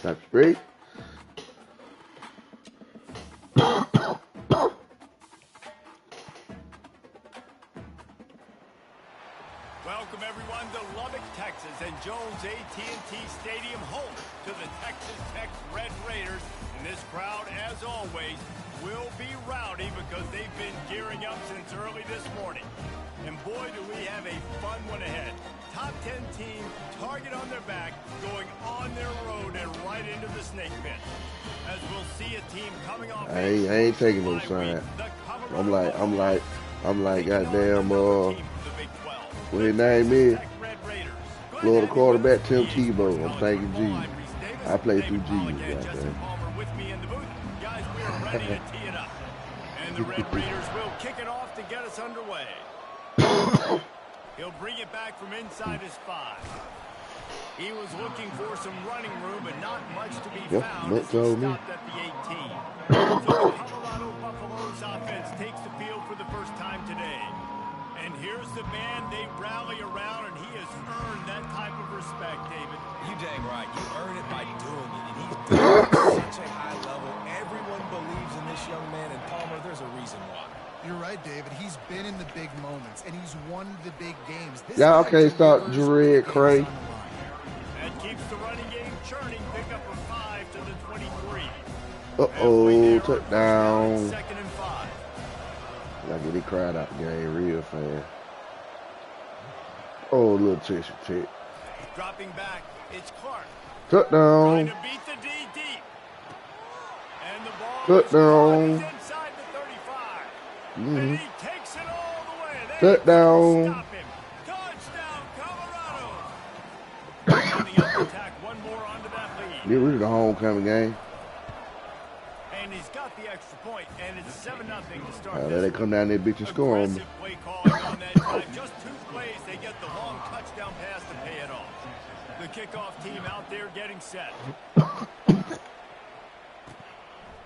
That's great. Welcome everyone to Lubbock, Texas, and Jones AT&T Stadium, home to the Texas Tech Red Raiders. And this crowd, as always, will be rowdy because they've been gearing up since early this morning. And boy, do we have a fun one ahead. Top 10 team, target on their back, going on their road and right into the snake pit. As we'll see a team coming off. I ain't taking no sign. I'm like, goddamn, what his name is? Florida quarterback Tim Tebow. I'm thanking Jesus. I play through Jesus, goddamn. And the Red Raiders will kick it off to get us underway. He'll bring it back from inside his 5. He was looking for some running room, but not much to be found as he stopped at the 18. So the Colorado Buffaloes offense takes the field for the first time today. And here's the man they rally around, and he has earned that type of respect, David. You dang right. You earn it by doing it, and he's doing it at such a high level. Everyone believes in this young man, and Palmer, there's a reason why. You're right, David. He's been in the big moments, and he's won the big games. Y'all can't stop Jared Cray. That keeps the running game churning. Pick up a 5 to the 23. Uh-oh, touchdown. Second and 5. I get it cried out the game real fast. Oh, a little Texas Tech. Dropping back, it's Clark. Touchdown. Trying to beat the D deep. And the ball Touchdown. is inside the 35. And he takes it all the way. Touchdown. Stop him. Touchdown, Colorado. Running up attack, one more onto that lead. Get rid of the homecoming game. And he's got the extra point, and it's 7-0 to start. Let it come down there, bitch, and score on me. Play calling on that drive. Just 2 plays, they get the long touchdown pass to pay it off. The kickoff team out there getting set. The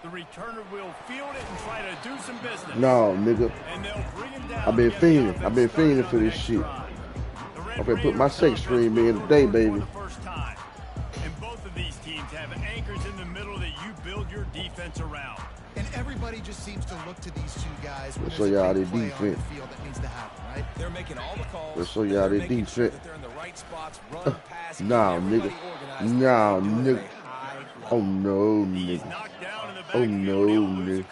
returner will field it and try to do some business. No, nigga. And they'll bring him down. I've been fiending. I've been fiending for this shit. I'm gonna put my sex stream in today, baby. And both of these teams have anchors in the middle that you build your defense around. And everybody just seems to look to these 2 guys. Let's show y'all their defense. That needs to happen, right? They're making all the calls. Let's show y'all their defense. Sure they're in the right spots, run, pass, Nah, nigga. Nah, nigga. Oh no, nigga. Oh no, nigga.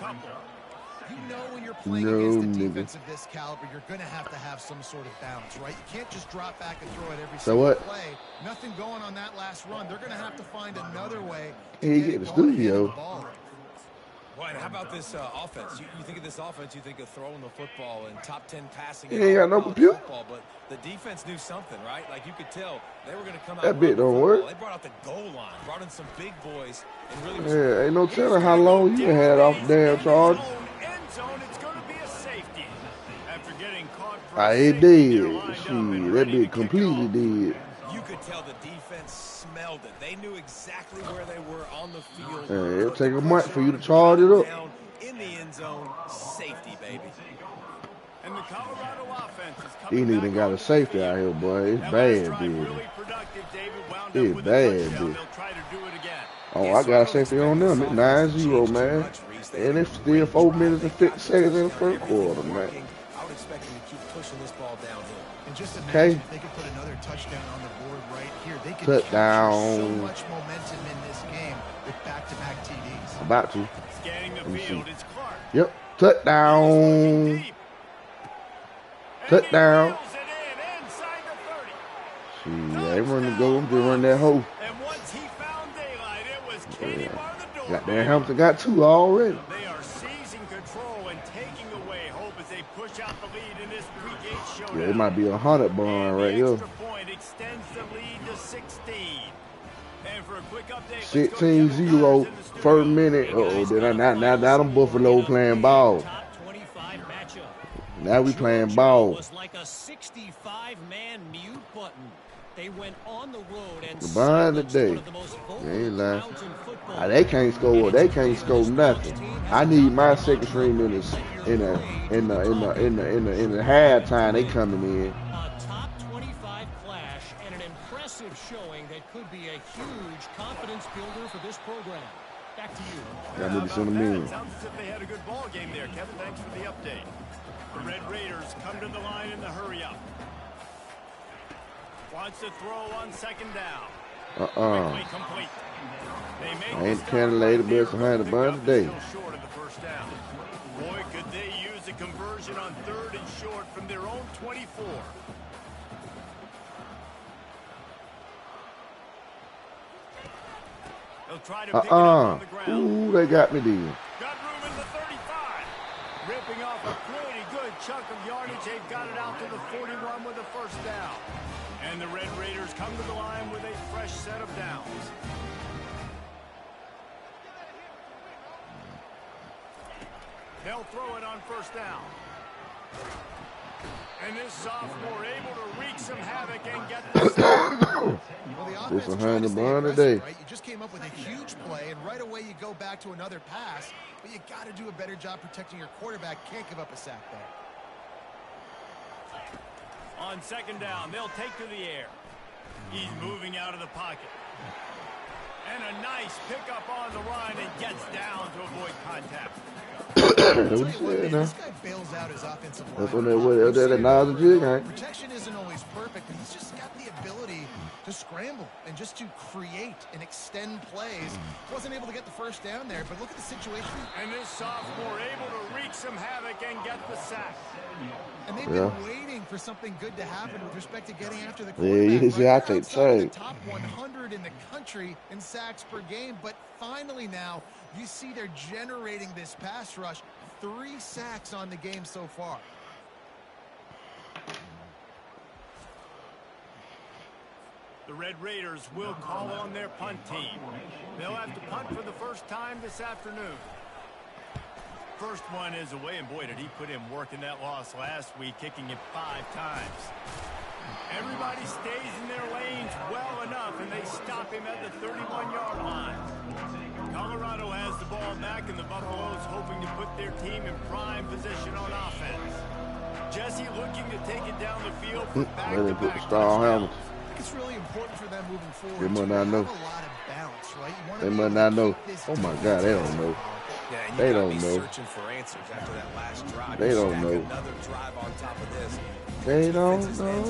You know when you're playing against a defense of this caliber, you're going to have some sort of balance, right? You can't just drop back and throw it every single play. Nothing going on that last run. They're going to have to find another way to get the studio. Boy, and how about this offense? You think of this offense, you think of throwing the football and top 10 passing. He ain't got no computer. Football, but the defense knew something, right? Like you could tell they were going to come out. That bit don't work. They brought out the goal line, brought in some big boys, and really. Ain't no telling how long you had off damn charge. It did. Shit, that bit completely did. You could tell the defense smelled it. They knew exactly where they were on the field. It'll take a month for you to charge it up. In the end zone, safety, baby. And the Colorado offense is He ain't even got a safety out here, boy. It's bad, dude. It's bad, dude. Oh, I got a safety on them. It's 9-0, man. And it's still 4 minutes and 50 seconds in the first quarter, man. I would expect them to keep pushing this ball downhill. And just imagine if they could put another touchdown on the board right here. They could capture so much momentum in this game with back-to-back TDs. About to. Scanning the field, it's Clark. Yep. Touchdown. Touchdown. See, they run the goal. They run that hole. And once he found daylight, it was Katie bar the door. Goddamn Hamilton got 2 already. They are seizing control and taking away hope as they push out the lead in this pre-gate showdown. Yeah, it might be 100 barn right here. Extra point extends the lead to 16. And for a quick update, 16-0, first minute. Now them Buffalo playing ball. Now we playing ball. Was like a 65-man mute button. They went on the road and behind the day. They ain't lying. They can't score. They can't score nothing. I need my second string in the halftime. They coming in. A top 25 clash and an impressive showing that could be a huge confidence builder for this program. Back to you. Got me to send them in. Sounds as if they had a good ball game there, Kevin. Thanks for the update. The Red Raiders come to the line in the hurry-up. Wants to throw on second down. Quickly complete. I ain't candidate, but it's behind the bun today. Short of the first down. Boy, could they use a conversion on 3rd and short from their own 24. They'll try to pick it up on the ground. Ooh, they got me there. Got room in the 35. Ripping off a pretty good chunk of yardage. They've got it out to the 41 with a first down. And the Red Raiders come to the line with a fresh set of downs. They'll throw it on first down. And this sophomore able to wreak some havoc and get the sack. Well, the offense behind the to barn stay today. aggressive, right? You just came up with a huge play, and right away you go back to another pass. But you got to do a better job protecting your quarterback. Can't give up a sack there. On second down, they'll take to the air. He's moving out of the pocket. And a nice pickup on the run and gets down to avoid contact. This guy bails out his offensive line. That's when that Protection isn't always perfect, but he's just got the ability to scramble and just to create and extend plays. Wasn't able to get the first down there, but look at the situation. And this sophomore able to wreak some havoc and get the sack. And they've been waiting for something good to happen with respect to getting after the quarterback. Yeah, you see, I take the top 100 in the country in sacks per game, but finally now you see they're generating this pass rush. 3 sacks on the game so far. The Red Raiders will call on their punt team. They'll have to punt for the first time this afternoon. First one is away, and boy, did he put in work in that loss last week, kicking it 5 times. Everybody stays in their lanes well enough, and they stop him at the 31-yard line. Colorado has the ball back, and the Buffaloes hoping to put their team in prime position on offense. Jesse looking to take it down the field for back-to-back touchdowns. I think it's really important for them moving forward. They must not know. A lot of bounce, right? They must not know. Oh my God, they don't know. Yeah, they don't know. Searching for answers after that last drive. They don't know. Another drive on top of this. They don't know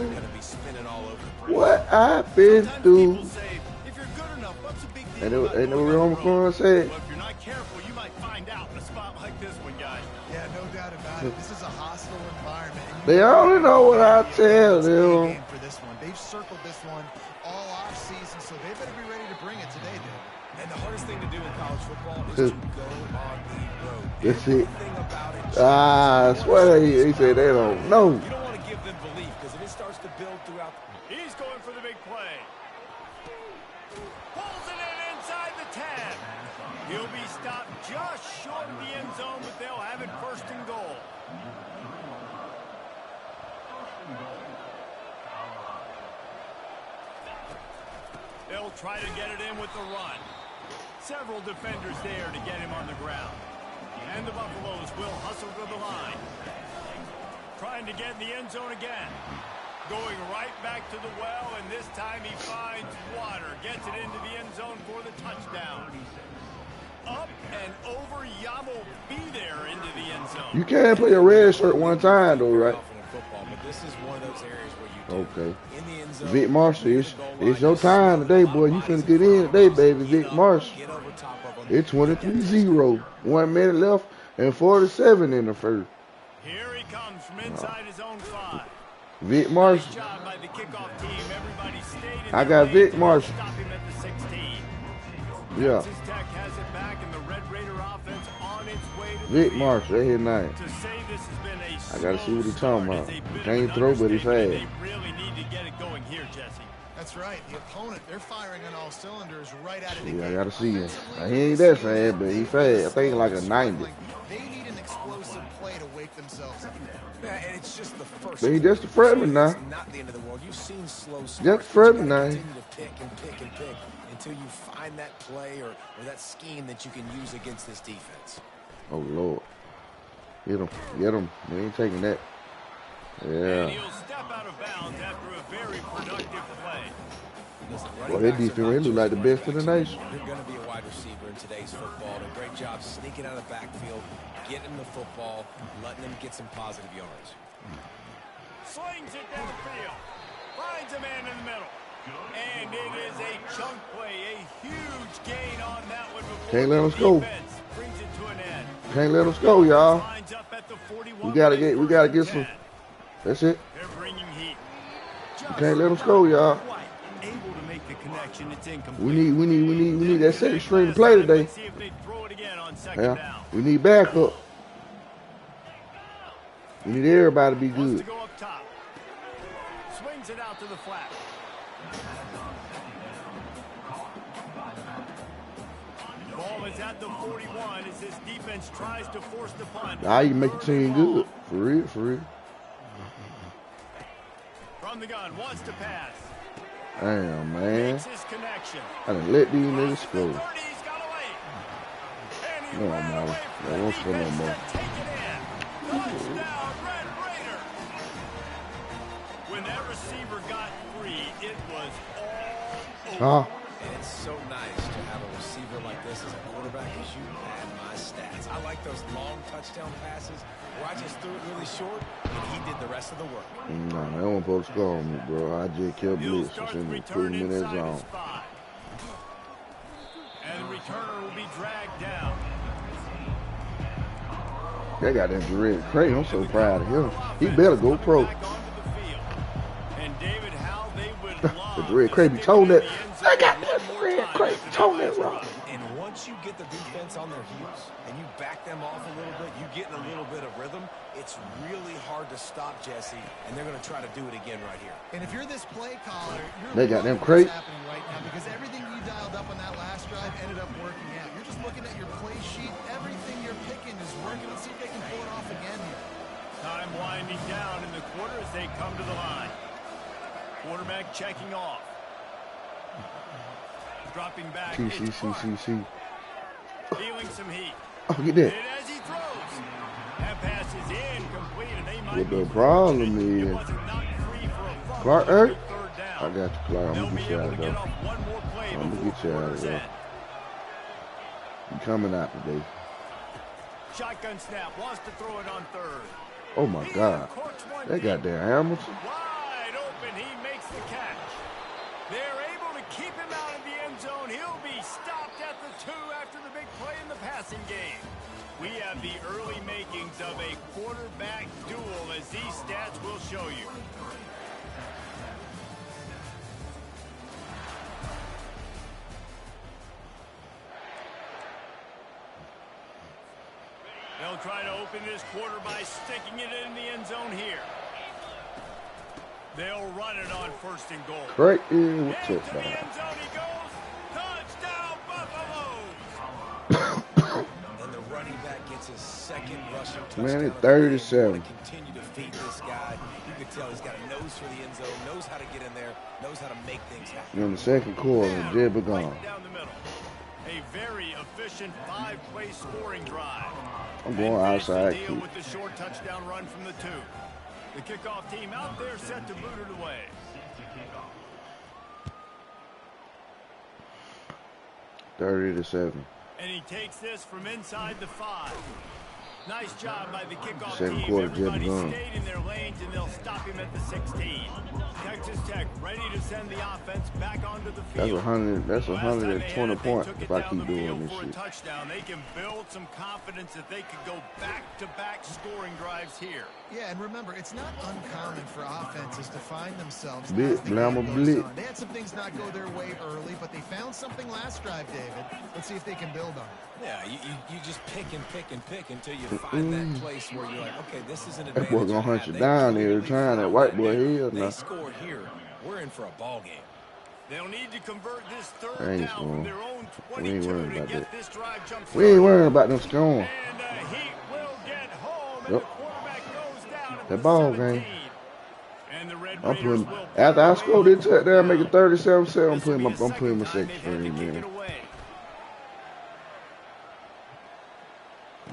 what I've been through. If you're good enough, what's a big deal? Ain't no real McClure said. Well, if you're not careful, you might find out in a spot like this one, guys. Yeah, no doubt about it. This is a hostile environment. They only know what I tell them. For this one, they've circled this one all off season, so they better be ready to bring it today, dude. And the hardest thing to do in college football is to go on the road. That's it. I swear he said they don't know. You don't want to give them belief because if it starts to build throughout. He's going for the big play. Pulls it in inside the 10. He'll be stopped just short of the end zone, but they'll have it 1st and goal. They'll try to get it in with the run. Several defenders there to get him on the ground. And the Buffaloes will hustle to the line. Trying to get in the end zone again. Going right back to the well, and this time he finds water. Gets it into the end zone for the touchdown. Up and over, Yamo be there into the end zone. You can't play a red shirt one time, though, right? But this is one of those areas where you okay. In the end zone, Vic Marshall, it's your time today, boy. You finna get in today, baby. Vic Marshall. It's 23-0. 1 minute left and 47 in the first. Here he comes from inside his own 5. Vic Marshall. Nice job by the kickoff team. Everybody stayed in I got Vic Marshall. Stop him at the 16. Yeah. Texas Tech has it back, and the Red Raider offense on its way to Vic Marshall, that his name. To say this has been a I gotta see what he's talking about. He Can't throw, but he's fast. They really need to get it going here, Jesse. That's right. The opponent, they're firing on all cylinders right out of the Yeah, gate. I gotta see him. He ain't that fast, but he fast. I think like a 90. They need an explosive play to wake themselves up. Yeah, and it's just the first. But he just a freshman now. It's not the end of the world. You've seen slow starts. Just a freshman now. Continue to pick and pick and pick until you find that play or that scheme that you can use against this defense. Oh, Lord. Get him. Get him. They ain't taking that. Yeah. And he'll step out of bounds after a very productive play. Well, that defense, they look like the best in the nation. You're going to be a wide receiver in today's football. And a great job sneaking out of the backfield, getting the football, letting them get some positive yards. Slings it downfield. Finds a man in the middle. And it is a chunk play. A huge gain on that one. Can't let us go. Brings it to an end. Can't let us go, y'all. We gotta get some. That's it. They're bringing heat. We can't let us go, y'all. Able to make the connection. It's incomplete. We need that second string to play today. See if they throw it again on second Yeah. down. We need backup. We need everybody to be Wants good. to go up top. Swings it out to the flat. Ball is at the 41 as this defense tries to force the punt. Now you make the team good. For real, for real. From the gun, wants to pass. Damn, man. Makes his connection. I done let these niggas go. He's got away. And he No, ran no. away They from the won't score no defense more. to take it in. Touchdown, Red Raider. When that receiver got free, it was all over. Huh? And it's so nice to have a receiver like this as a quarterback because you had my stats. I like those long touchdown passes where I just threw it really short and he did the rest of the work. No, they don't supposed to score on me, bro. I just kept blitzing and put him in that zone. And the returner will be dragged down. They got that Jared Craig. I'm so proud of him. He better go pro. And David, how they would The love Jared Craig be told that. I got that Jared Craig told that wrong. And once you get the defense on their heels and you back them off a little bit, you get in a little bit of rhythm, it's really hard to stop Jesse, and they're going to try to do it again right here. And if you're this play caller, you're They got them loving crates. what's happening right now because everything you dialed up on that last drive ended up working out. You're just looking at your play sheet. Everything you're picking is working. Let's see if they can pull it off again here. Time winding down in the quarter as they come to the line. Quarterback checking off. Dropping back. See. Feeling some heat. Oh, get that. And as he throws, that pass is incomplete, and they might What be the problem It is, wasn't knocked free for a fumble. Clark, Third down. I got you, Clark. I'm They'll gonna be get you able out to of get there. off one more play I'm gonna before get you out of quarter's there. end. You coming out today? Shotgun snap, wants to throw it on third. Oh my He God. uncorks one They deep. got their Hamilton. Wide open, he makes the catch. They're able to keep him out of the end zone. He'll be stopped at the 2 after the big play in the passing game. We have the early makings of a quarterback duel, as these stats will show you. They'll try to open this quarter by sticking it in the end zone here. They'll run it on first and goal. Right in with Into the touchdown. end zone he goes. Touchdown, Buffaloes. And the running back gets his second rushing touchdown. Man, it's of the game. 37. You want to continue to feed this guy. You can tell he's got a nose for the end zone, knows how to get in there, knows how to make things happen. In the second quarter, And Jed right gone. down the middle. A very efficient 5-play scoring drive. I'm going And finish the outside deal kick. with the short touchdown run from the 2. The kickoff team out there set to boot it away. $30 to 7. And he takes this from inside the 5. Nice job by the kickoff Second team. quarter, Everybody Jed gone. stayed in their lanes, and they'll stop him at the 16. Texas Tech ready to send the offense back onto the field. That's 100. That's Last time they 120 had it, they points took if it I down keep the doing field this for a shit. touchdown. They can build some confidence that they could go back-to-back scoring drives here. Yeah, and remember, it's not uncommon for offenses to find themselves Blitz, as the game blammer, goes blitz. on. They had some things not go their way early, but they found something last drive, David. Let's see if they can build on it. Yeah, you just pick and pick and pick until you find that place where you're like, okay, this is an That advantage. boy gonna I hunt have. you They down every clearly time. That found white that boy here. here They now. score here. We're in for a ball game. They'll need to convert this I third ain't down scoring. from their own We ain't 22 worried to about get that. this drive jump We ain't worrying about them scoring. And the Heat will get home, and Yep. the quarterback goes down at That the ball 17. game. And the Red I'm Raiders putting will after I put score away this on touchdown, make it fourth down. 37-7. I'm This will putting be my the I'm putting my second time second they've had to string kick in. it away.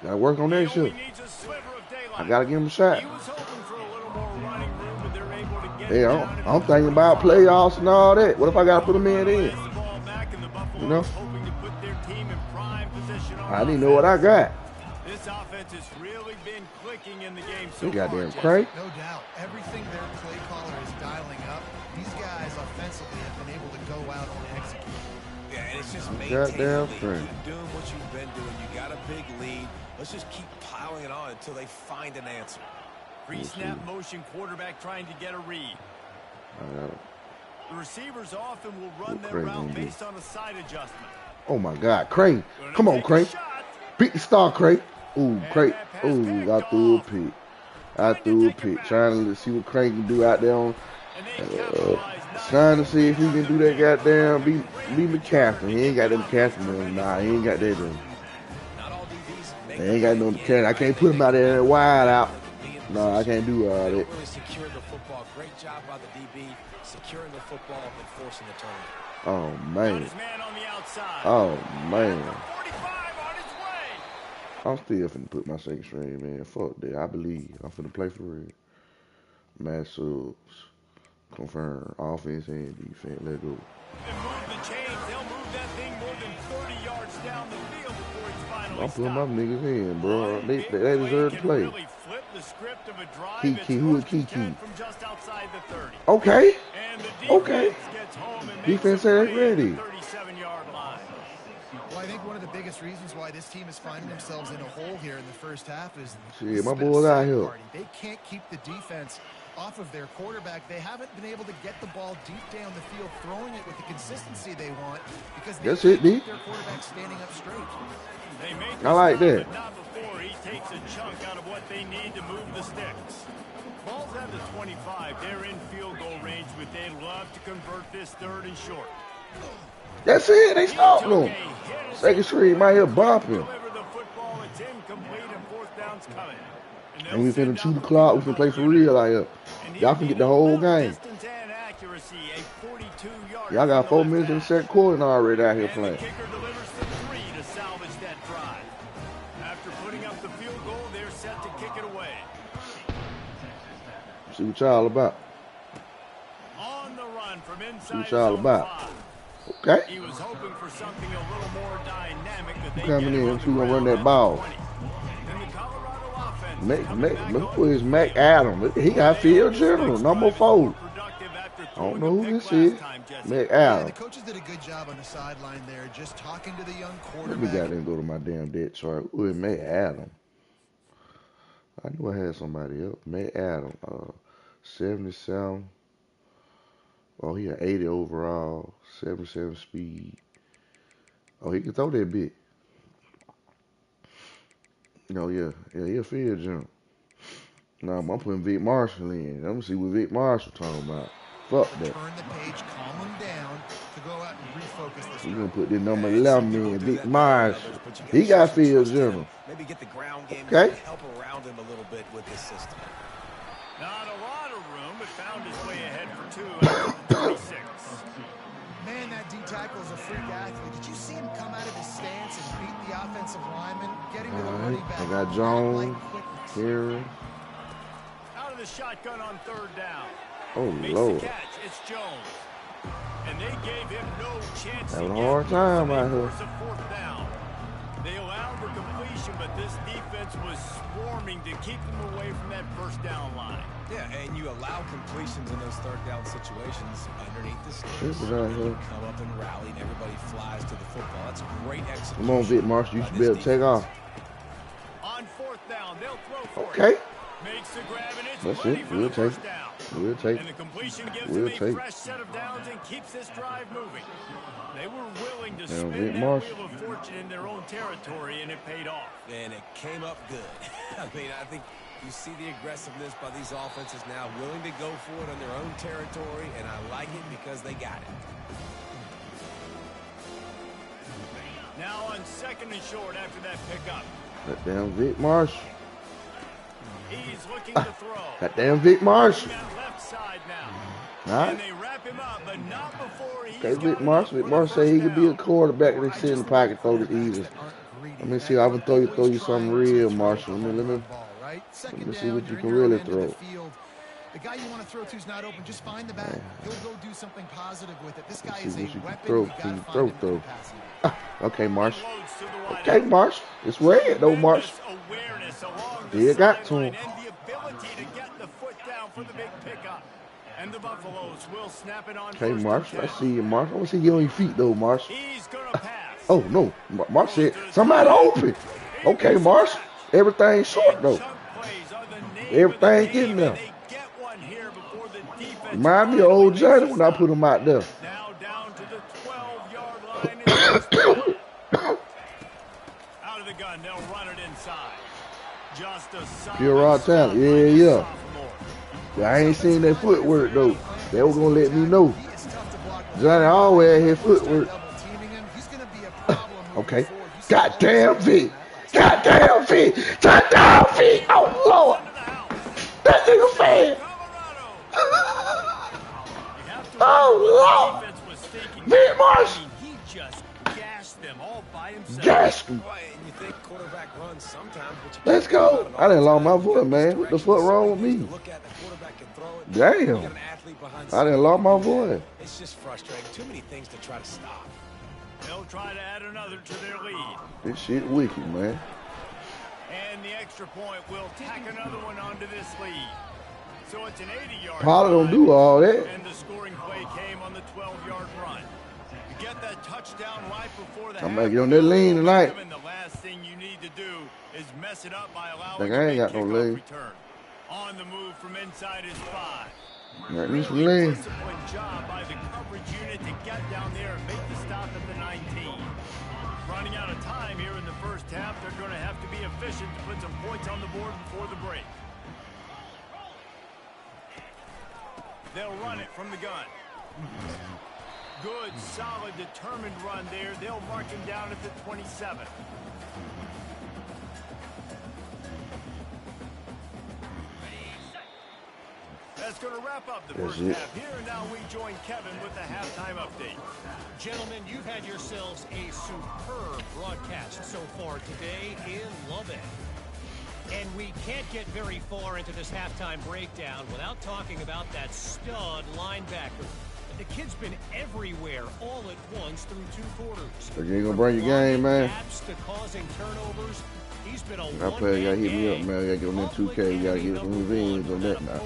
Gotta work on He that only shit. needs a sliver of daylight. I gotta give him a shot. He was hoping for a little more running room, but they're able to get Hey, I'm thinking about playoffs and all that. What if I got to put them in? You know? I didn't know what I got. This offense has really been clicking in the game so far. Goddamn Craig. No doubt. Everything their play caller is dialing up, these guys offensively have been able to go out and execute. Yeah, and it's just maintaining the lead. Keep doing what you've been doing. You got a big lead. Let's just keep piling it on until they find an answer. Pre-snap motion quarterback trying to get a read. The receivers often will run their route based on a side adjustment. Oh my God, Crane. Come on, Crane. Beat the star, Crane. Ooh, Crane. Ooh, I threw a pick. Trying to see what Crane can do out there on. Trying to see if he can do that goddamn beat McCaffrey. He ain't got them McCaffrey. Nah, he ain't got that. He ain't got no McCaffrey. I can't put him out there wide out. No, I can't do all that. Really secured the football. Great job by the DB securing the football and forcing the turnover. Oh man. Oh man. I'm still finna put my second string, man. Fuck that. I believe I'm finna play for real. Matchups confirmed. Offense and defense. Let's go. I'm putting my niggas in, bro. They deserve to play. Kiki, who is Kiki? Okay. Okay. Defense ain't ready. Well, I think one of the biggest reasons why this team is finding themselves in a hole here in the first half is my boys out here. They can't keep the defense off of their quarterback. They haven't been able to get the ball deep down the field, throwing it with the consistency they want because they can't keep their quarterback standing up straight. I like that. Not before he takes a chunk out of what they need to move the sticks. Ball's at the 25. They're in field goal range, but they'd love to convert this third and short. That's it. They stopped him. Second string right here bumping. And we finna chew the clock. We finna play for real out here. Y'all can get the whole game. Y'all got 4 minutes in the second quarter already out here playing. After putting up the field goal, they're set to kick it away. See what y'all about. On the run from inside. See what y'all about. Okay. He was hoping for something a little more dynamic. Coming in, who's gonna run that ball? Who is Mac Adams? He got field general, number 4. I don't know who this is. Mac Adams. The coaches did a good job on the sideline there, just talking to the young quarterback. Let me got to go to my damn depth chart. Who is Mac Adams? I knew I had somebody else. Mac Adams, 77. Oh, he had 80 overall, 77 speed. Oh, he can throw that bit. No, yeah, he a field jump. No, I'm putting Vic Marshall in. I'm gonna see what Vic Marshall talking about. Fuck that. Turn the page, calm him down to go out and refocus this. We're gonna put this number 11 in, Vic Marshall. He got field jump. Maybe get the ground game okay. Help around him a little bit with this system. Not a lot of room, but found his way ahead for 2 at 36. Man, that D-tackle is a freak athlete. Did you see him come out of his stance and beat the offensive lineman, getting to the running back? I got Jones here. Out of the shotgun on third down. Oh, Makes Lord. The catch. It's Jones. And they gave him no chance having a hard time out here. They allowed the completion, but this defense was swarming to keep them away from that first down line. Yeah, and you allow completions in those third down situations underneath the sticks. Come up and rally, and everybody flies to the football. That's great execution. Come on, Vic Marshall. You should be able to take off. On fourth down, they'll throw for okay. It. Makes the grab, and it's that's ready it. for We'll the take first down. We'll take And the completion gives them a fresh set of downs and keeps this drive moving. They were willing to spin that wheel of fortune in their own territory, and it paid off. And it came up good. I mean, I think you see the aggressiveness by these offenses now, willing to go for it on their own territory, and I like it because they got it. Now on second and short after that pickup. That damn Vic Marshall. He's looking to throw. That damn Vic Marshall. Left side now. All right. And they wrap him up, but not before he's okay, Vic Marshall say he could be a quarterback and they sit in the pocket, throw this easy. Let me see. I'm gonna throw you something real, Marshall. Let me see what you can really throw. The guy you want to throw to is not open. Just find the back. He'll go do something positive with it. This guy is a weapon. Throw, You got to find him in capacity. Okay, Marsh. Okay, Marsh. It's red, though, Marsh. Yeah, got to him. And the Buffaloes will snap it on. Okay, Marsh. I see you, Marsh. I want to see you on your feet, though, Marsh. He's gonna pass. Oh, no. Marsh said, somebody open. Okay, Marsh. Everything's short, though. Everything getting there. Remind me of old Johnny when I put him out there. Now down to the 12-yard line. Out of the gun, they'll run it inside. Just a pure raw talent. Yeah. I ain't seen that footwork, though. They were going to let me know. Johnny always had footwork. Okay. Goddamn Vic. Goddamn Vic. Touchdown Vic. Oh, Lord. That nigga fan. Oh, Lord. Vic Marsh. He just gashed them all by himself. Gashed them. Let's go. I didn't lost my foot, man. What the fuck wrong with me? Damn. I didn't lost my voice. It's just frustrating. Too many things to try to stop. They'll try to add another to their lead. This shit wicked, man. And the extra point will tack another one onto this lead. So it's an 80-yard Pollard don't do all that. And the scoring play came on the 12-yard run. You get that touchdown right before the I'm gonna get on that lean tonight. And the last thing you need to do is mess it up by allowing I ain't got no lean. Return. On the move from inside his 5. At least lean. Disciplined job by the coverage unit to get down there and make the stop at the 19. Running out of time here in the first half, they're going to have to be efficient to put some points on the board before the break. They'll run it from the gun. Good, solid, determined run there. They'll mark him down at the 27. That's going to wrap up the first half. Here and now we join Kevin with the halftime update. Gentlemen, you've had yourselves a superb broadcast so far today in Lubbock. And we can't get very far into this halftime breakdown without talking about that stud linebacker. The kid's been everywhere all at once through 2 quarters. So you ain't gonna bring your game, man. To causing turnovers. He's been a that player gotta hit me up, man. I gotta get on that 2K. You gotta get some revenge on that now.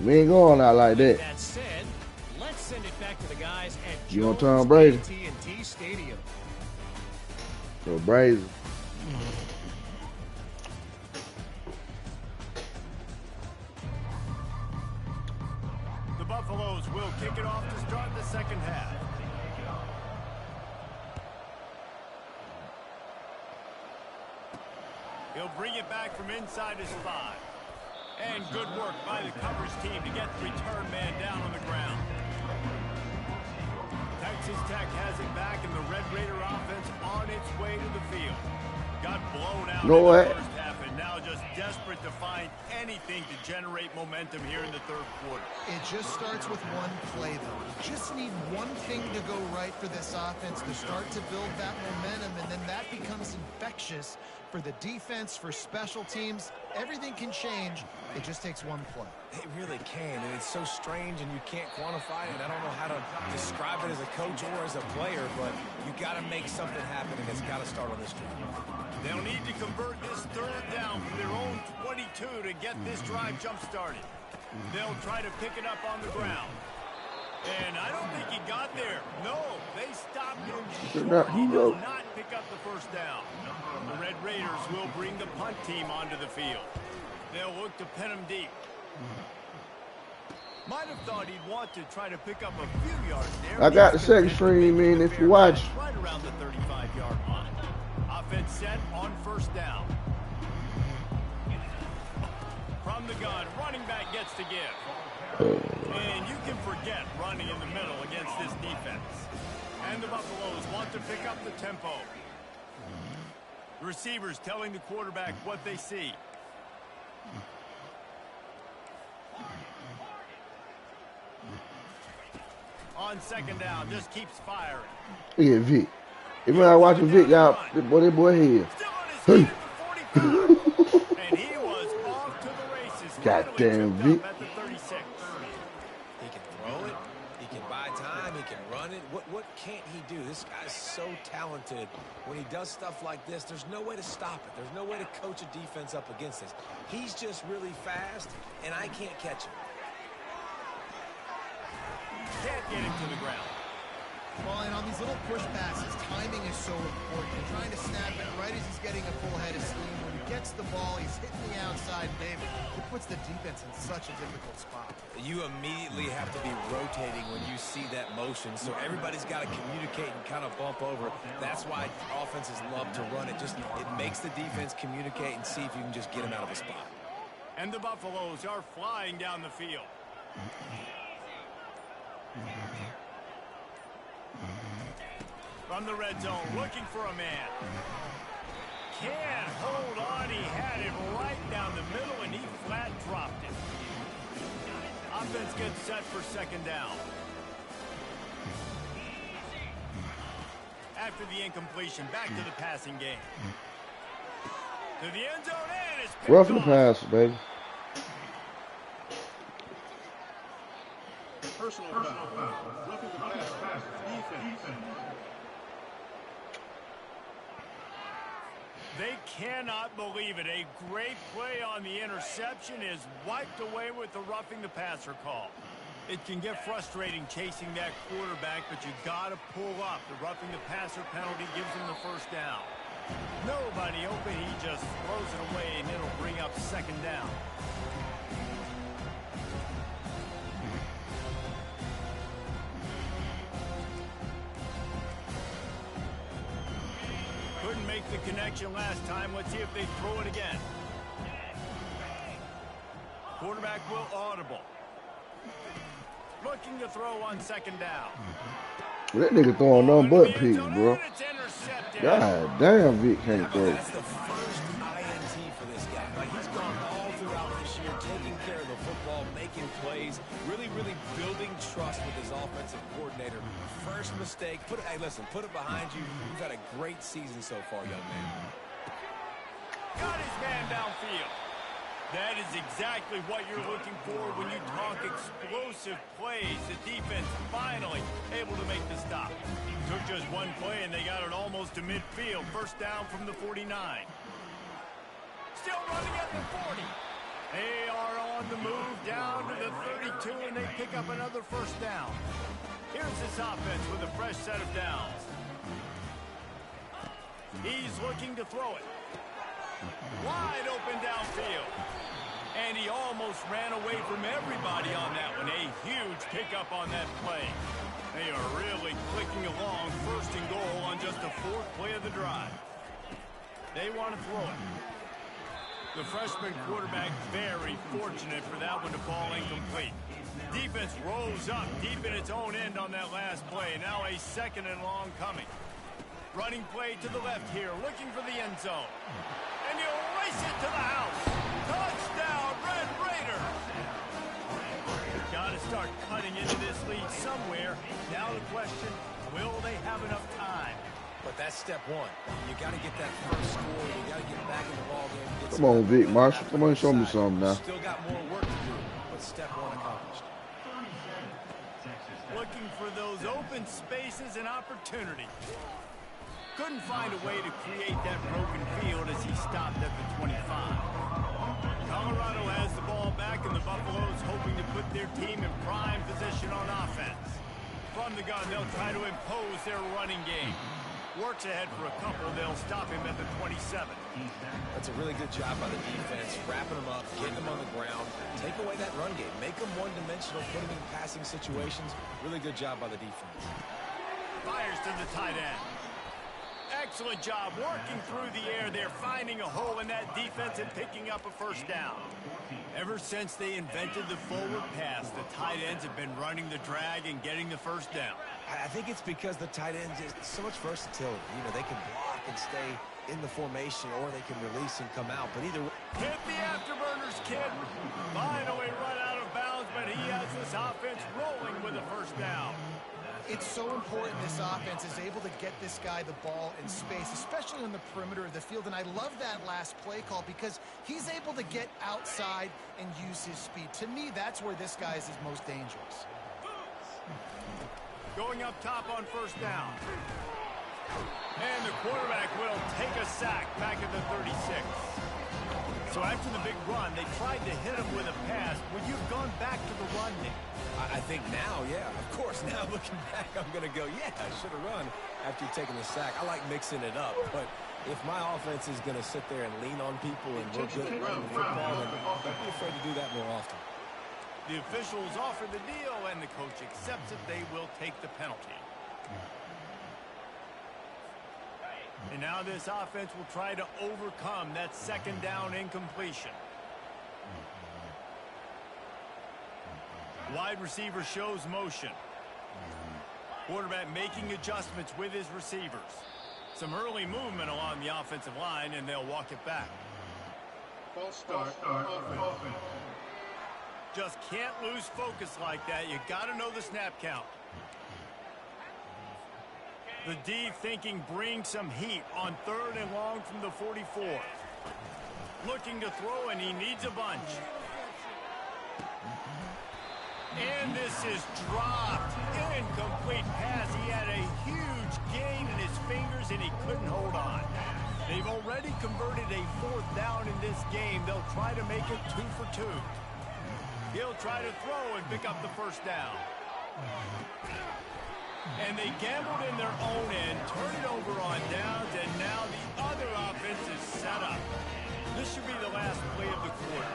We ain't going out like that. That said, let's send it back to the guys at you on Tom Brady? TNT Stadium. So Brady. The Buffaloes will kick it off to start the second half. He'll bring it back from inside his 5. And good work by the coverage team to get the return man down on the ground. Texas Tech has it back, and the Red Raider offense on its way to the field. Got blown out in the first half, and now just desperate to find anything to generate momentum here in the third quarter. It just starts with one play, though. You just need one thing to go right for this offense to start to build that momentum, and then that becomes infectious for the defense, for special teams. Everything can change. It just takes one play. It really can, and it's so strange, and you can't quantify it. I don't know how to describe it as a coach or as a player, but you got to make something happen, and it's got to start on this drive. They'll need to convert this third down from their own 22 to get this drive jump-started. They'll try to pick it up on the ground. And I don't think he got there. No, they stopped him short. He did not pick up the first down. The Red Raiders will bring the punt team onto the field. They'll look to pin him deep. Might have thought he'd want to try to pick up a few yards there. I got the second stream in if you watch. Right around the 35-yard line. Offense set on first down. From the gun, running back gets to give. And you can forget running in the middle against this defense. And the Buffaloes want to pick up the tempo. Receivers telling the quarterback what they see. On second down, just keeps firing. Look at Vic. Even when I watch Vic, y'all, that boy here. Still on his feet at the 45. And he was off to the races Goddamn Vic. At the 36. He can throw it. He can buy time. He can run it. What can't he do? This guy's so talented. When he does stuff like this, there's no way to stop it. There's no way to coach a defense up against this. He's just really fast, and I can't catch him. Can't get him to the ground. Well, and on these little push passes, timing is so important. You're trying to snap it right as he's getting a full head of steam. When he gets the ball, he's hitting the outside, baby. It puts the defense in such a difficult spot. You immediately have to be rotating when you see that motion, so everybody's got to communicate and kind of bump over. That's why offenses love to run it. It makes the defense communicate and see if you can just get him out of a spot. And the Buffaloes are flying down the field. From the red zone, looking for a man. Can't hold on. He had it right down the middle, and he flat dropped it. Offense gets set for second down. After the incompletion, back to the passing game. To the end zone, and it's picked Roughing the off. pass, baby. Personal foul. Roughing the pass. Defense. They cannot believe it. A great play on the interception is wiped away with the roughing the passer call. It can get frustrating chasing that quarterback, but you got to pull up. The roughing the passer penalty gives him the first down. Nobody open. He just throws it away, and it'll bring up second down. Couldn't make the connection last time. Let's see if they throw it again. Quarterback will audible. Looking to throw on second down. That nigga throwing nothing but picks, bro. It's intercepted. God damn, Vic can't throw. That's the first INT for this guy. Like, he's gone all throughout this year, taking care of the football, making plays, really building trust with his offensive coordinator. First mistake. Hey, listen, put it behind you. You've had a great season so far, young man. Got his man downfield. That is exactly what you're looking for when you talk explosive plays. The defense finally able to make the stop. Took just one play, and they got it almost to midfield. First down from the 49. Still running at the 40. They are on the move down to the 32, and they pick up another first down. Here's this offense with a fresh set of downs. He's looking to throw it. Wide open downfield. And he almost ran away from everybody on that one. A huge pickup on that play. They are really clicking along. First and goal on just the fourth play of the drive. They want to throw it. The freshman quarterback very fortunate for that one to fall incomplete. Defense rolls up deep in its own end on that last play. Now a second and long coming. Running play to the left here, looking for the end zone. And he'll race it to the house. Touchdown, Red Raiders! Got to start cutting into this lead somewhere. Now the question, will they have enough time? But that's step one. You got to get that first score. You got to get back in the ball game. Come on, Vic Marshall. Come on, show me something now. Still got more work to do, but step one accomplished. Looking for those open spaces and opportunity. Couldn't find a way to create that broken field as he stopped at the 25. Colorado has the ball back, and the Buffaloes hoping to put their team in prime position on offense. From the gun, they'll try to impose their running game. Works ahead for a couple. They'll stop him at the 27. That's a really good job by the defense, wrapping them up, getting them on the ground, take away that run game, make them one-dimensional, put them in passing situations. Really good job by the defense. Fires to the tight end. Excellent job working through the air there, finding a hole in that defense and picking up a first down. Ever since they invented the forward pass, the tight ends have been running the drag and getting the first down. I think it's because the tight ends is so much versatility. You know, they can block and stay in the formation, or they can release and come out. But either way, Hit the afterburners, kid. Finally run out of bounds, but he has this offense rolling with a first down. It's so important this offense is able to get this guy the ball in space, especially on the perimeter of the field. And I love that last play call because he's able to get outside and use his speed. To me, that's where this guy is his most dangerous. Going up top on first down. And the quarterback will take a sack back at the 36. So after the big run, they tried to hit him with a pass. Would you have gone back to the run, Nick? I think now, yeah. Of course, now looking back, I'm going to go, yeah, I should have run after taking the sack. I like mixing it up, but if my offense is going to sit there and lean on people and we're good at running the football, then don't be afraid to do that more often. The officials offer the deal, and the coach accepts it. They will take the penalty. And now this offense will try to overcome that second down incompletion. Wide receiver shows motion. Quarterback making adjustments with his receivers. Some early movement along the offensive line, and they'll walk it back. False start. Offense. Just can't lose focus like that. You got to know the snap count. The D thinking bring some heat on 3rd and long from the 44. Looking to throw, and he needs a bunch. And this is dropped. Incomplete pass. He had a huge gain in his fingers, and he couldn't hold on. They've already converted a 4th down in this game. They'll try to make it 2 for 2. He'll try to throw and pick up the first down. And they gambled in their own end, turn it over on downs, and now the other offense is set up. This should be the last play of the quarter.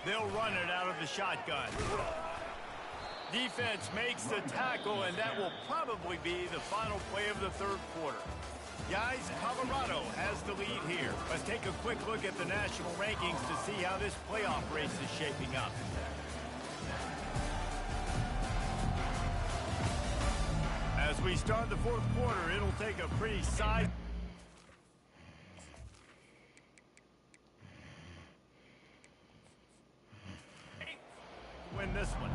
They'll run it out of the shotgun. Defense makes the tackle, and that will probably be the final play of the 3rd quarter. Guys, Colorado has the lead here. Let's take a quick look at the national rankings to see how this playoff race is shaping up. As we start the 4th quarter, it'll take a pretty size. Win this one.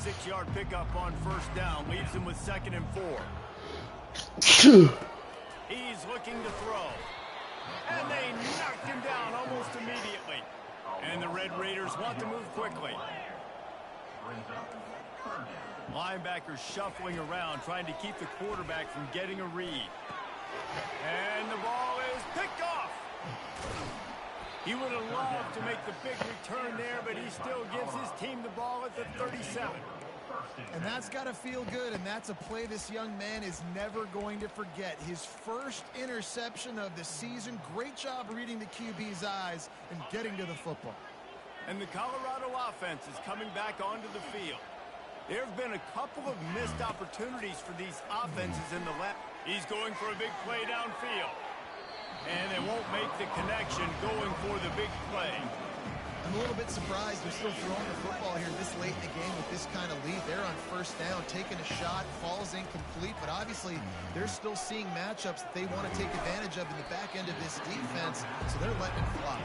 6-yard pickup on first down leaves him with 2nd and 4. He's looking to throw. And they knocked him down almost immediately. And the Red Raiders want to move quickly. Linebackers shuffling around, trying to keep the quarterback from getting a read. And the ball is picked off. He would have loved to make the big return there, but he still gives his team the ball at the 37. And that's got to feel good, and that's a play this young man is never going to forget. His first interception of the season. Great job reading the QB's eyes and getting to the football. And the Colorado offense is coming back onto the field. There have been a couple of missed opportunities for these offenses in the left. He's going for a big play downfield. And they won't make the connection going for the big play. I'm a little bit surprised they're still throwing the football here this late in the game with this kind of lead. They're on first down, taking a shot, falls incomplete, but obviously they're still seeing matchups that they want to take advantage of in the back end of this defense, so they're letting it fly.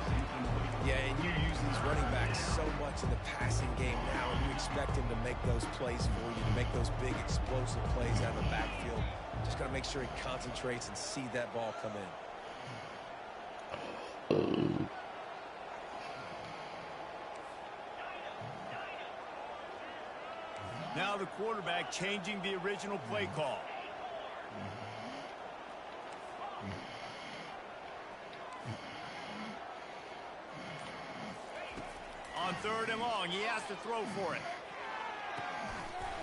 Yeah, and you use these running backs so much in the passing game now, and you expect them to make those plays for you, to make those big explosive plays out of the backfield. Just got to make sure he concentrates and see that ball come in. Now the quarterback changing the original play call. On 3rd and long, he has to throw for it.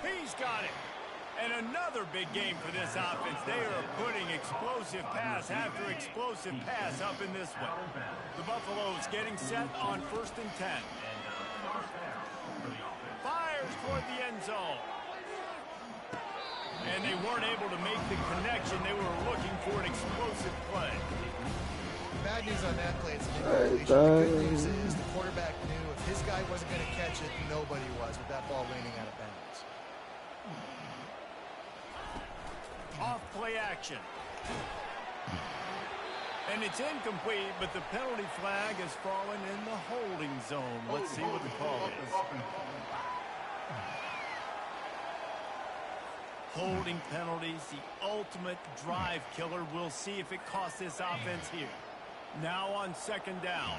He's got it. And another big game for this offense. They are putting explosive pass after explosive pass up in this one. The Buffaloes getting set on 1st and 10. Fires toward the end zone. And they weren't able to make the connection. They were looking for an explosive play. Bad news on that play. It's an incompletion. The good news is the quarterback knew if his guy wasn't going to catch it, nobody was with that ball landing out of bounds. Off play action. And it's incomplete, but the penalty flag has fallen in the holding zone. Let's see what the call is. Holding penalties, the ultimate drive killer. We'll see if it costs this offense here. Now on second down.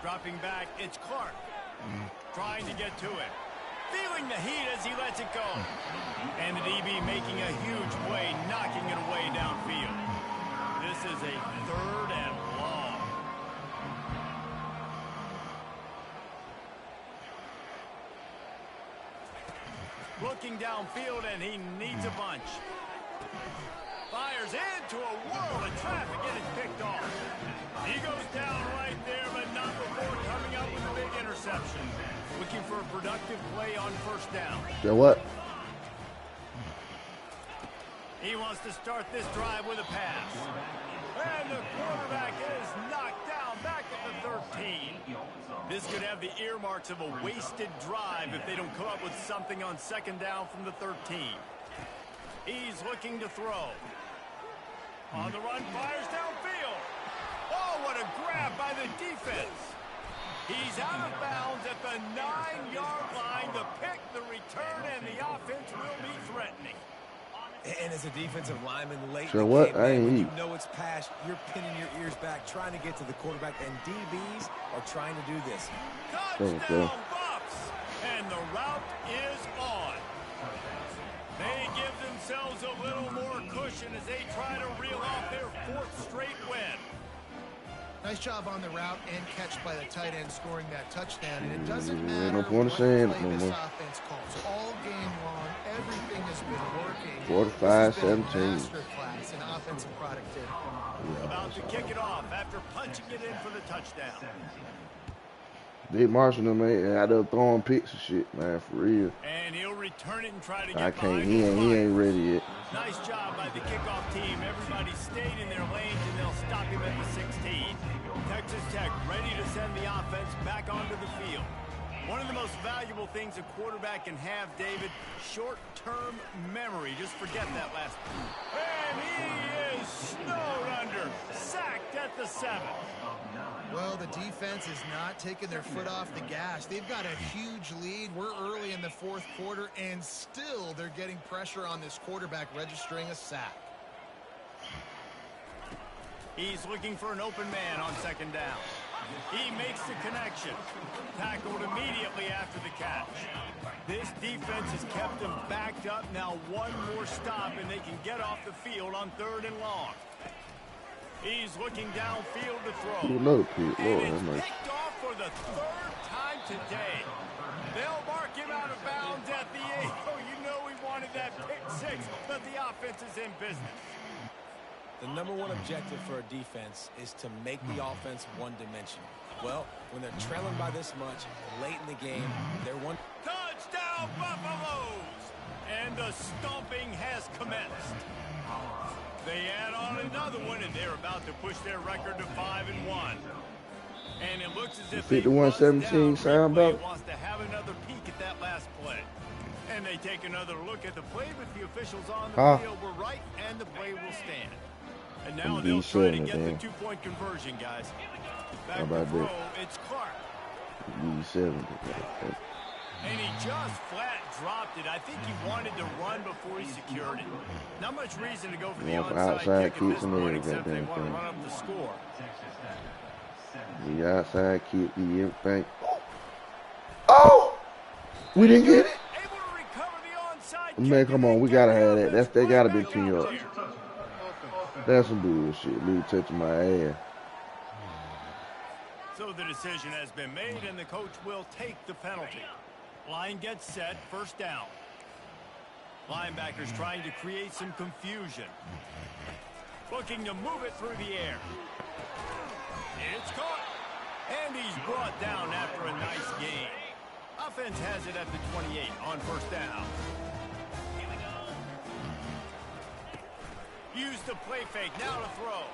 Dropping back, it's Clark. Trying to get to it. Feeling the heat as he lets it go. And the DB making a huge play, knocking it away downfield. This is a 3rd and long. Looking downfield, and he needs a bunch. Fires into a whirl of traffic, and it's picked off. He goes down right there, but not before coming up with a big interception. Looking for a productive play on first down. So what? He wants to start this drive with a pass. And the quarterback is knocked down back at the 13. This could have the earmarks of a wasted drive if they don't come up with something on second down from the 13. He's looking to throw. On the run, fires downfield. Oh, what a grab by the defense. He's out of bounds at the 9-yard line. The pick, the return, and the offense will be threatening. And as a defensive lineman late so in the what? game, I ain't when eat. you know it's pass, you're pinning your ears back, trying to get to the quarterback, and DBs are trying to do this. Touchdown Bucks! And the route is on. They give themselves a little more cushion as they try to reel off their 4th straight win. Nice job on the route and catch by the tight end scoring that touchdown. And it doesn't matter no point what saying play no this more. offense calls. All game long, everything has been working. 45, This has been 17. a masterclass in offensive productivity. About to kick it off after punching it in for the touchdown. Dick Marshall, man, out there throwing picks and shit, man, for real. And he'll return it and try to get I can't. behind He the ain't ready yet. Nice job by the kickoff team. Everybody stayed in their lanes, and they'll stop him at the 16. Texas Tech ready to send the offense back onto the field. One of the most valuable things a quarterback can have, David, short-term memory. Just forget that last. And he is snowed under, sacked at the 7. Well, the defense is not taking their foot off the gas. They've got a huge lead. We're early in the 4th quarter, and still they're getting pressure on this quarterback, registering a sack. He's looking for an open man on second down. He makes the connection. Tackled immediately after the catch. This defense has kept them backed up. Now one more stop, and they can get off the field on 3rd and long. He's looking downfield to throw. Another pick. Lord, And it's have mercy. picked off for the 3rd time today. They'll mark him out of bounds at the 8. Oh, you know he wanted that pick 6, but the offense is in business. The #1 objective for a defense is to make the offense one-dimensional. Well, when they're trailing by this much late in the game, they're one. Touchdown, Buffaloes! And the stomping has commenced. They add on another one, and they're about to push their record to 5-1. And it looks as if 51-17 sound about. wants to have another peek at that last play. And they take another look at the play with the officials on the field. We're right, and the play will stand. And now they'll try to get the 2-point conversion, guys. Back to throw, it's Clark. B7. And he just flat dropped it. I think he wanted to run before he secured it. Not much reason to go for the onside kick at this point, except they want to run up the score. The outside kick, the everything. Oh! We didn't get it? Able to recover the onside Man, kick. come on. We got to have that. They got to be 10 yards. That's some bullshit. Dude touching my ass. So the decision has been made, and the coach will take the penalty. Line gets set, first down. Linebackers trying to create some confusion. Looking to move it through the air. It's caught. And he's brought down after a nice gain. Offense has it at the 28 on first down. Use the play fake, now to throw.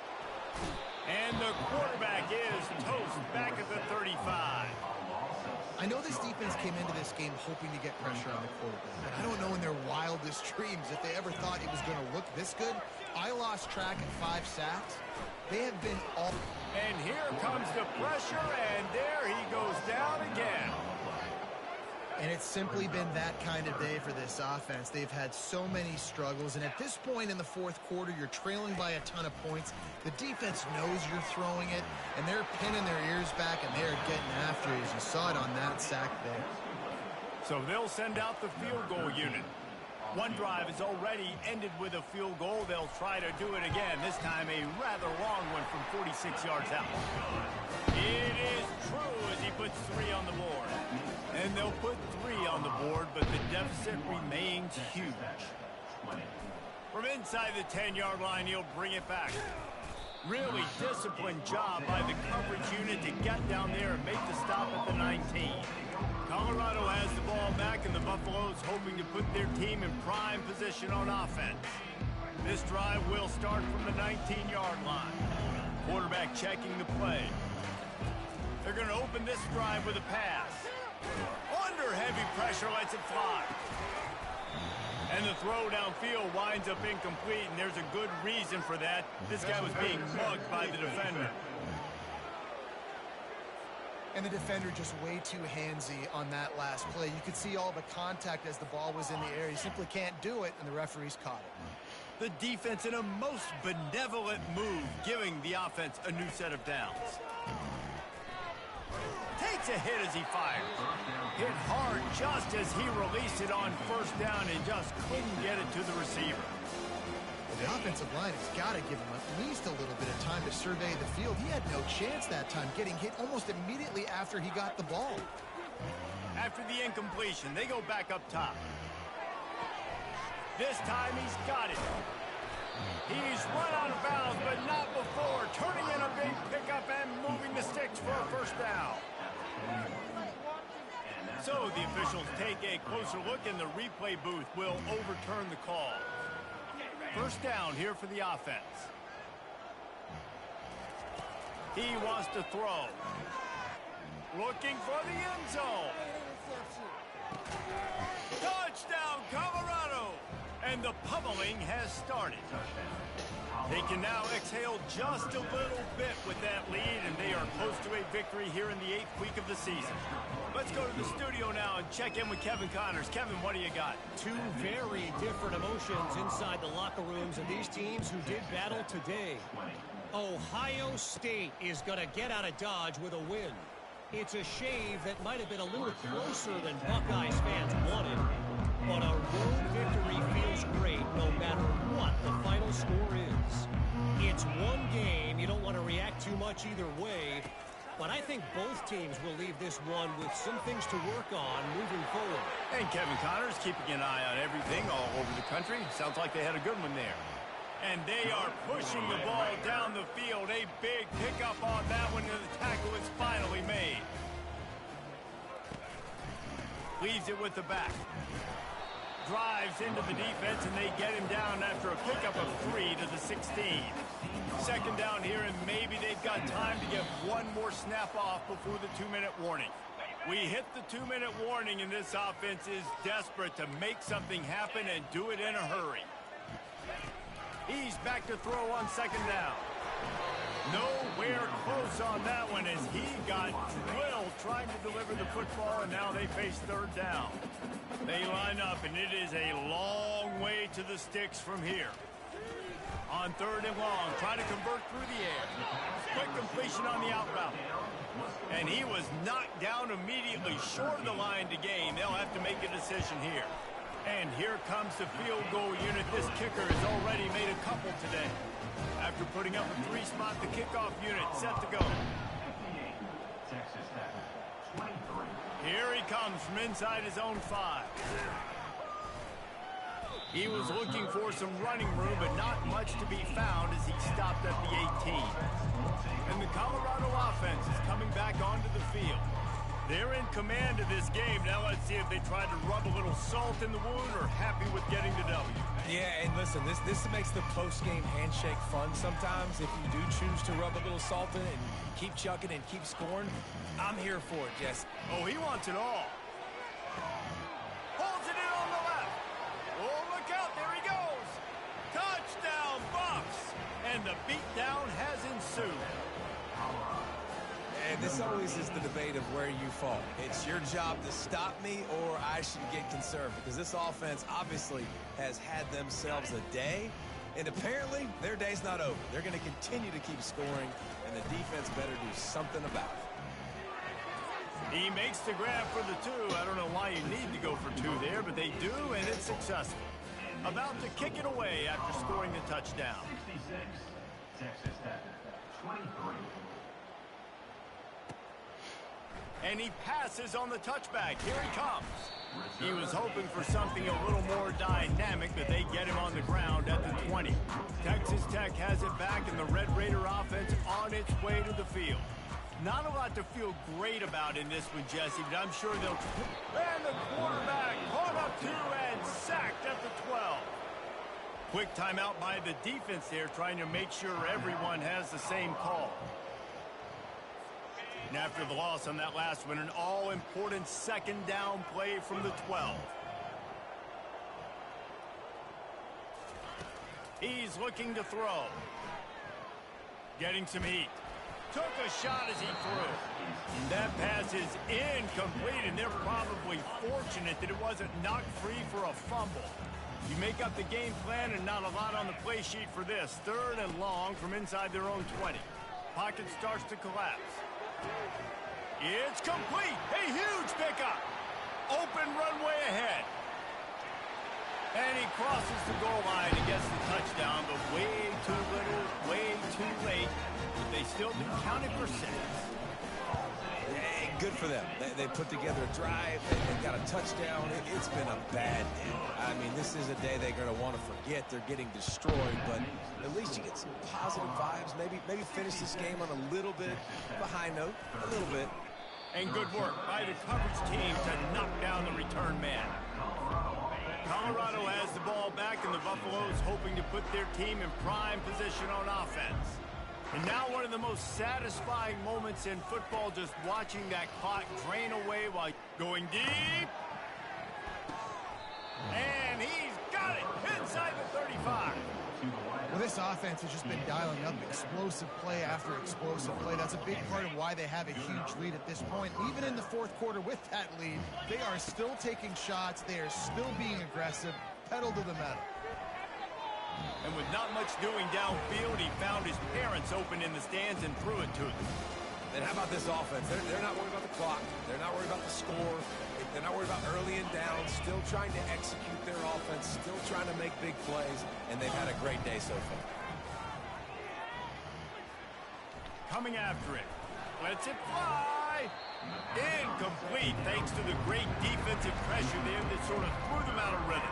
And the quarterback is toast back at the 35. I know this defense came into this game hoping to get pressure on the quarterback, but I don't know in their wildest dreams if they ever thought it was going to look this good. I lost track at 5 sacks. They have been all... And here comes the pressure, and there he goes down again. And it's simply been that kind of day for this offense. They've had so many struggles, and at this point in the fourth quarter, you're trailing by a ton of points. The defense knows you're throwing it, and they're pinning their ears back, and they're getting after you, as you saw it on that sack there. So they'll send out the field goal unit. One drive is already ended with a field goal. They'll try to do it again, this time a rather long one from 46 yards out. It is true as he puts 3 on the board. And they'll put 3 on the board, but the deficit remains huge. From inside the 10-yard line, he'll bring it back. Really disciplined job by the coverage unit to get down there and make the stop at the 19. Colorado has the ball back, and the Buffaloes hoping to put their team in prime position on offense. This drive will start from the 19-yard line. Quarterback checking the play. They're going to open this drive with a pass. Under heavy pressure, lets it fly. And the throw downfield winds up incomplete, and there's a good reason for that. This guy was being mugged by the defender. And the defender just way too handsy on that last play. You could see all the contact as the ball was in the air. He simply can't do it, and the referees caught it. The defense in a most benevolent move, giving the offense a new set of downs. Takes a hit as he fires. Hit hard just as he released it on first down and just couldn't get it to the receiver. The offensive line has got to give him at least a little bit of time to survey the field. He had no chance that time, getting hit almost immediately after he got the ball. After the incompletion, they go back up top. This time he's got it. He's run out of bounds, but not before. Turning in a big pickup and moving the sticks for a first down. So the officials take a closer look, and the replay booth will overturn the call. First down here for the offense. He wants to throw. Looking for the end zone. Touchdown, Colorado! And the pummeling has started. They can now exhale just a little bit with that lead, and they are close to a victory here in the 8th week of the season. Let's go to the studio now and check in with Kevin Connors. Kevin, what do you got? 2 very different emotions inside the locker rooms of these teams who did battle today. Ohio State is going to get out of Dodge with a win. It's a shave that might have been a little closer than Buckeyes fans wanted, but a road victory feels great no matter what the final score is. It's one game. You don't want to react too much either way, but I think both teams will leave this one with some things to work on moving forward. And Kevin Connors keeping an eye on everything all over the country. Sounds like they had a good one there. And they are pushing the ball down the field. A big pickup on that one, and the tackle is finally made. Leaves it with the back. Drives into the defense, and they get him down after a pickup of 3 to the 16. Second down here, and maybe they've got time to get one more snap off before the 2-minute warning. We hit the 2-minute warning, and this offense is desperate to make something happen and do it in a hurry. He's back to throw on second down. Nowhere close on that one as he got drilled trying to deliver the football, and now they face third down. They line up, and it is a long way to the sticks from here. On third and long, trying to convert through the air. Quick completion on the out route. And he was knocked down immediately short of the line to gain. They'll have to make a decision here. And here comes the field goal unit. This kicker has already made a couple today. After putting up a 3-spot, the kickoff unit set to go. Here he comes from inside his own 5. He was looking for some running room, but not much to be found as he stopped at the 18. And the Colorado offense is coming back onto the field. They're in command of this game. Now let's see if they try to rub a little salt in the wound or happy with getting the W. Yeah, and listen, this makes the post-game handshake fun sometimes. If you do choose to rub a little salt in it and keep chucking and keep scoring, I'm here for it, Jesse. Oh, he wants it all. Holds it in on the left. Oh, look out. There he goes. Touchdown, Bucks. And the beatdown has ensued. And this always is the debate of where you fall. It's your job to stop me or I should get concerned because this offense obviously has had themselves a day, and apparently their day's not over. They're going to continue to keep scoring, and the defense better do something about it. He makes the grab for the two. I don't know why you need to go for two there, but they do, and it's successful. About to kick it away after scoring the touchdown. 66, Texas Tech, 23. And he passes on the touchback. Here he comes. He was hoping for something a little more dynamic, but they get him on the ground at the 20. Texas Tech has it back, and the Red Raider offense on its way to the field. Not a lot to feel great about in this one, Jesse, but I'm sure they'll... And the quarterback caught up to and sacked at the 12. Quick timeout by the defense there, trying to make sure everyone has the same call. And after the loss on that last one, an all-important second down play from the 12. He's looking to throw. Getting some heat. Took a shot as he threw. That pass is incomplete, and they're probably fortunate that it wasn't knocked free for a fumble. You make up the game plan and not a lot on the play sheet for this. 3rd and long from inside their own 20. Pocket starts to collapse. It's complete. A huge pickup. Open runway ahead. And he crosses the goal line and gets the touchdown, but way too little, way too late. But they still do count it for 6. Hey, good for them. They put together a drive. They got a touchdown. It's been a bad day. I mean, this is a day they're going to want to forget. They're getting destroyed, but at least you get some positive vibes. Maybe finish this game on a little bit of a high note, a little bit. And good work by the coverage team to knock down the return man. Colorado has the ball back, and the Buffaloes hoping to put their team in prime position on offense. And now one of the most satisfying moments in football, just watching that clock drain away while going deep. And he's got it inside the 35. Well, this offense has just been dialing up explosive play after explosive play. That's a big part of why they have a huge lead at this point. Even in the 4th quarter with that lead, they are still taking shots. They are still being aggressive, pedal to the metal. And with not much doing downfield, he found his parents open in the stands and threw it to them. And how about this offense? They're not worried about the clock. They're not worried about the score. They're not worried about early and down. Still trying to execute their offense. Still trying to make big plays. And they've had a great day so far. Coming after it. Lets it fly. Incomplete thanks to the great defensive pressure there that sort of threw them out of rhythm.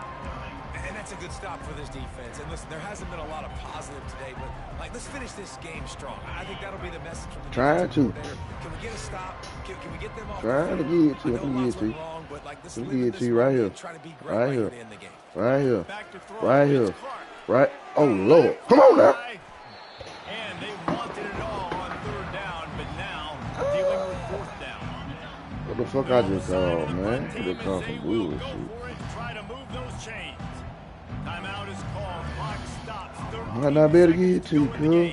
And that's a good stop for this defense. And listen, there hasn't been a lot of positive today, but let's finish this game strong. I think that'll be the message from the trying to. Can we get a stop? Can we get them off? Trying to get it to you. I'm gonna get it to you. I'm gonna get it to you right here. Right here. Right here. Right here. Right. Oh Lord. Come on now. And they wanted it all on 3rd down, but now dealing with 4th down. What the fuck I just called, man? They come from bullshit. Try to move those chains. Timeout is called. Clock stops. Might not be able to get it to you, cool.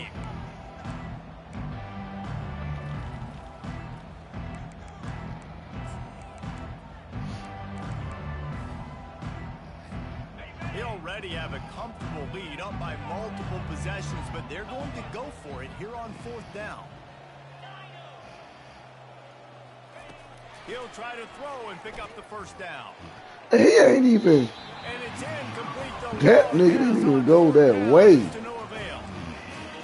They already have a comfortable lead up by multiple possessions, but they're going to go for it here on 4th down. He'll try to throw and pick up the 1st down. He ain't even. And it's incomplete though. That nigga didn't even go that way.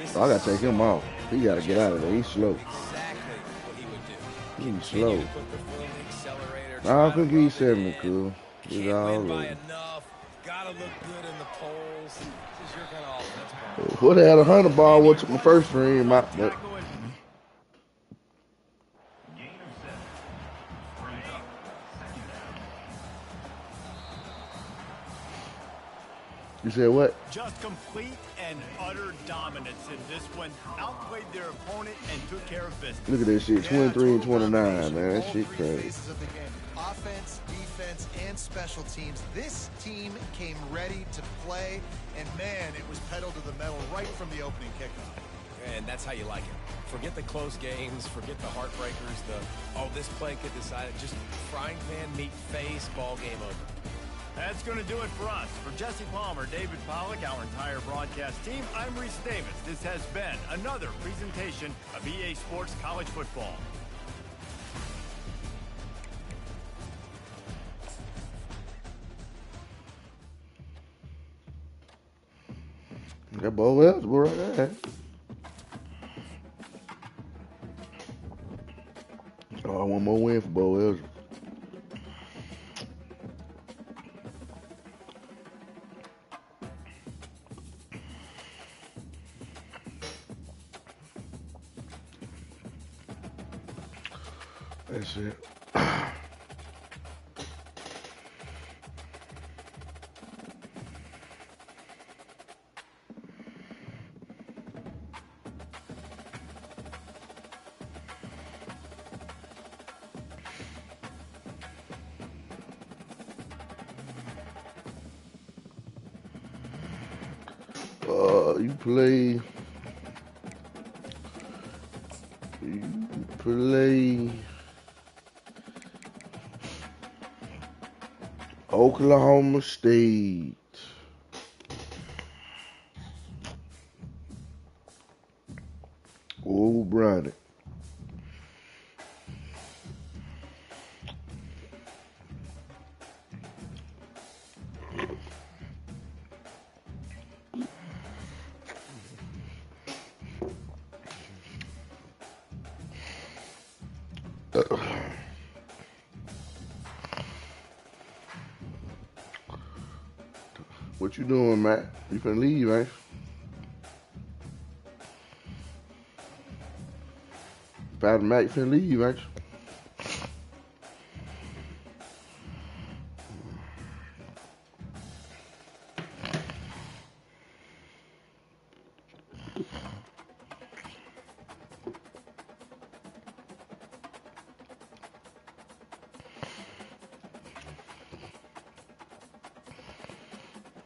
So I gotta take him off. He gotta get out of there. He's slow. He's slow. I think he's 70, cool. He's all over. Gotta look good in the polls. This is your kind of offense. Would have had 100 ball, what took my first stream out, but You said what? Just complete and utter dominance in this one. Outplayed their opponent and took care of business. Look at that shit, 23 and 29, man. That All shit three crazy. phases of the game. Offense, defense, and special teams. This team came ready to play, and man, it was pedal to the metal right from the opening kickoff. And that's how you like it. Forget the close games, forget the heartbreakers, this play could decide it. Just frying pan, meat face, ball game over. That's going to do it for us. For Jesse Palmer, David Pollack, our entire broadcast team, I'm Reese Davis. This has been another presentation of EA Sports College Football. That boy eligible right there. Oh, one more win for Bo eligible. That's it. You play Oklahoma State. Oh, Brownie. What you doing, Matt? You finna leave, ain't you? Matt, you finna leave, ain't you?